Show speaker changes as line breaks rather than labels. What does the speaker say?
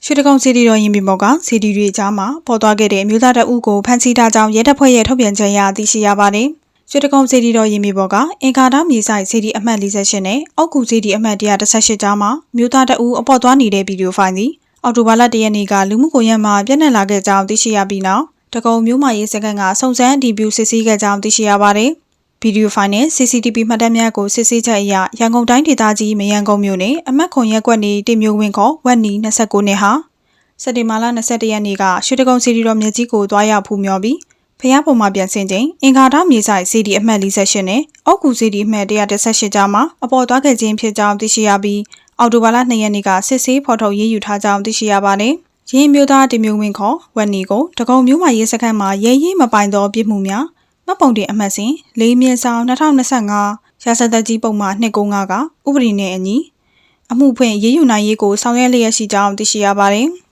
ရွှေတကုံစီတီတော်ရင်ပြင်ပေါ်ကစီတီတွေကြားမှာပေါ်သွားခဲ့တဲ့အမျိုးသားတအုပ်ကိုဖမ်းဆီးထားကြောင်းရဲတပ်ဖွဲ့ရဲ့ထုတ်ပြန်ချက်အရသိရှိရပါတယ်။ရွှေတကုံစီတီတော်ရင်ပြင်ပေါ်ကအင်္ဂါဒမြေဆိုင်စီတီအမှတ်48နဲ့အောက်ကူစီတီအမှတ်118ကြားမှာမျိုးသားတအုပ်အပေါ်သွားနေတဲ့ဗီဒီယိုဖိုင်သည်အော်တိုဘာလ1ရက်နေ့ကလူမှုကွန်ရက်မှာပြန့်နှံ့လာခဲ့ကြောင်းသိရှိရပြီးနောက်တကုံမျိုးမရေးစခန်းကစုံစမ်းအတည်ပြုစစ်ဆေးခဲ့ကြောင်းသိရှိရပါတယ်။ဗီဒီယိုဖိုင်နဲ့ CCTV မှတ်တမ်းများကိုစစ်ဆေးချက်အရရန်ကုန်တိုင်းဒေသကြီးမရန်ကုန်မြို့နယ်အမှတ်ခွန်ရက်ကွက်နေတင်မျိုးဝင်းခေါ်ဝက်နီ29နှစ်ဟာစက်တင်ဘာလ21ရက်နေ့ကရွှေတကုံစီတီတော်မြကြီးကိုတွားရောက်ဖူးမြော်ပြီးဖျားပုံမှာပြန်ဆင်းချိန်အင်္ဂါဒမြေဆိုင်စီတီအမှတ်48နဲ့အောက်ကူစီတီအမှတ်118ကြားမှာအပေါ်သွားခဲ့ခြင်းဖြစ်ကြောင်းသိရှိရပြီးအော်တိုဘာလ2ရက်နေ့ကစစ်ဆေးဖော်ထုတ်ရေးယူထားကြောင်းသိရှိရပါတယ်။ရင်းမျိုးသားတင်မျိုးဝင်းခေါ်ဝက်နီကိုတကုံမျိုးမရေးစခန်းမှာရဲရေးမပိုင်သောပြစ်မှုများမှတ်ပုံတင်အမှတ်စဉ်4/2025ရာဇသက်ကြီးပုံမှာ295ကဥပဒေနဲ့အညီအမှုဖွင့်ရေးယူနိုင်ရေးကိုဆောင်ရွက်လျက်ရှိကြောင်းသိရှိရပါတယ်။